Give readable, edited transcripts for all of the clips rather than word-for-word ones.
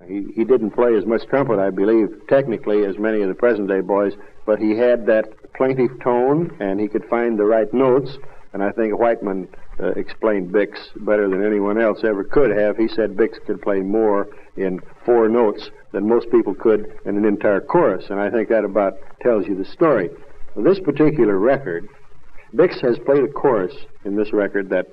He didn't play as much trumpet, I believe, technically, as many of the present-day boys, but he had that plaintive tone, and he could find the right notes, and I think Whiteman explained Bix better than anyone else ever could have. He said Bix could play more in 4 notes than most people could in an entire chorus, and I think that about tells you the story. This particular record, Bix has played a chorus in this record that,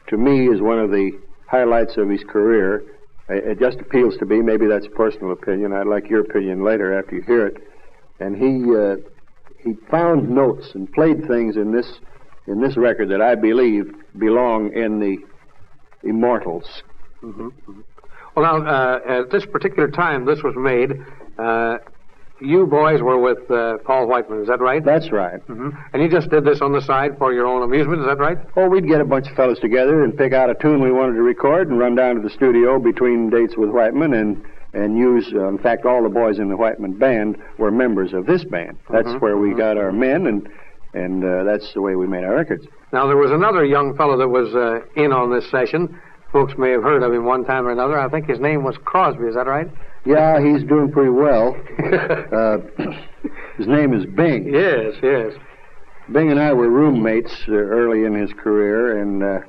to me, is one of the highlights of his career. It just appeals to me. Maybe that's a personal opinion. I'd like your opinion later after you hear it. And he found notes and played things in this record that I believe belong in the immortals. Mm-hmm. Well, now, at this particular time this was made, you boys were with Paul Whiteman, is that right? That's right. Mm-hmm. And you just did this on the side for your own amusement, is that right? Oh, we'd get a bunch of fellows together and pick out a tune we wanted to record and run down to the studio between dates with Whiteman and use, in fact, all the boys in the Whiteman band were members of this band. That's where we got our men, and that's the way we made our records. Now, there was another young fellow that was in on this session. Folks may have heard of him one time or another. I think his name was Crosby, is that right? Yeah, he's doing pretty well. His name is Bing. Yes, yes. Bing and I were roommates early in his career, and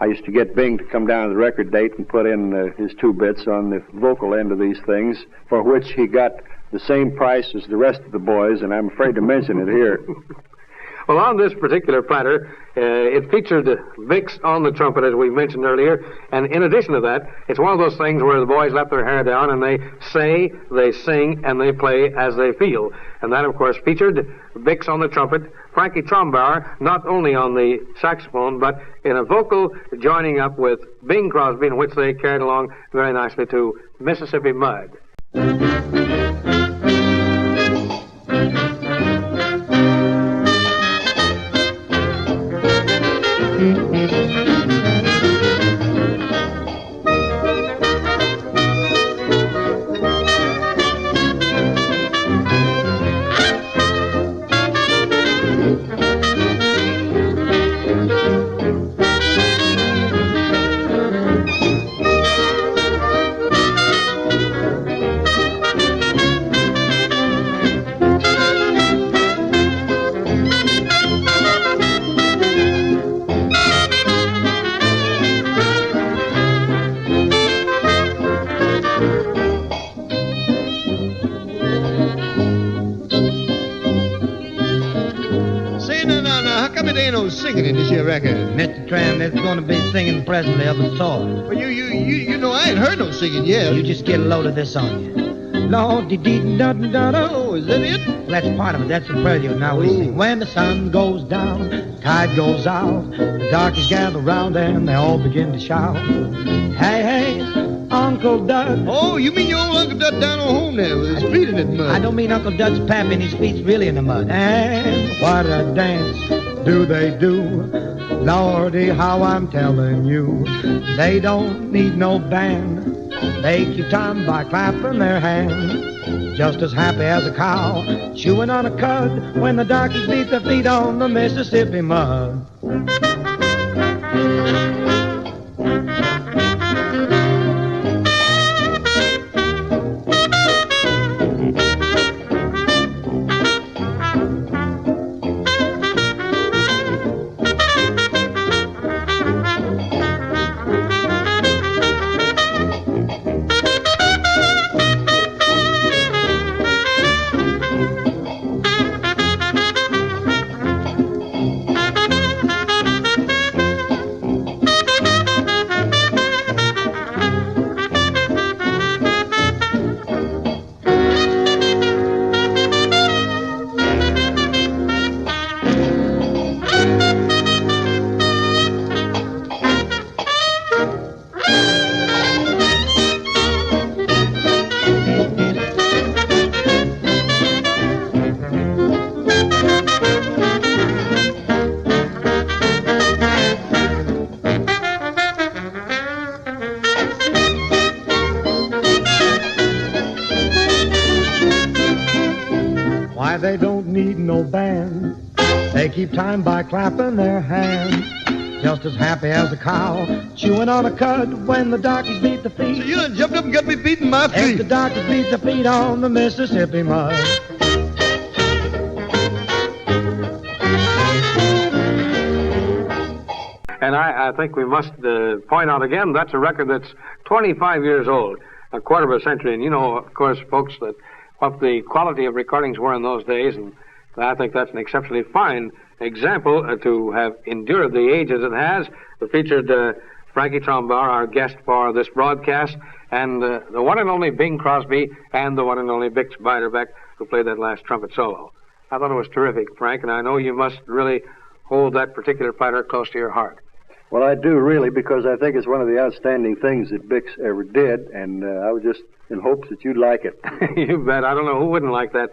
I used to get Bing to come down to the record date and put in his 2 bits on the vocal end of these things, for which he got the same price as the rest of the boys, and I'm afraid to mention it here. Well, on this particular platter, it featured Bix on the trumpet, as we mentioned earlier, and in addition to that, it's one of those things where the boys let their hair down and they say, they sing, and they play as they feel. And that, of course, featured Bix on the trumpet, Frankie Trombauer not only on the saxophone, but in a vocal joining up with Bing Crosby, in which they carried along very nicely to Mississippi Mud. Singing in this here record. Mr. Tram, it's going to be singing presently of a sort. Well, you know, I ain't heard no singing yet. You just get a load of this on you. Lord, dee-dee-da-da-da-da. Oh, is that it? Well, that's part of it. That's the prelude. Now we sing. When the sun goes down, tide goes out, the darkies gather round and they all begin to shout. Hey, hey, Uncle Dud. Oh, you mean your old Uncle Dud down on home there with his feet in that mud? I don't mean Uncle Dud's papping his feet's really in the mud. And what a dance do they do? Lordy, how I'm telling you, they don't need no band. They keep time by clapping their hands, just as happy as a cow chewing on a cud when the darkies beat their feet on the Mississippi mud. Why, they don't need no band. They keep time by clapping their hands, just as happy as a cow, chewing on a cud when the darkies beat the feet. You done jumped up and got me beating my If feet. the darkies beat the feet on the Mississippi mud. And I think we must point out again, that's a record that's 25 years old, a quarter of a century. And you know, of course, folks, that what the quality of recordings were in those days, and I think that's an exceptionally fine example to have endured the age as it has. We featured Frankie Trombauer, our guest for this broadcast, and the one and only Bing Crosby and the one and only Bix Beiderbecke, who played that last trumpet solo. I thought it was terrific, Frank, and I know you must really hold that particular platter close to your heart. Well, I do really, because I think it's one of the outstanding things that Bix ever did, and I was just in hopes that you'd like it. You bet. I don't know who wouldn't like that.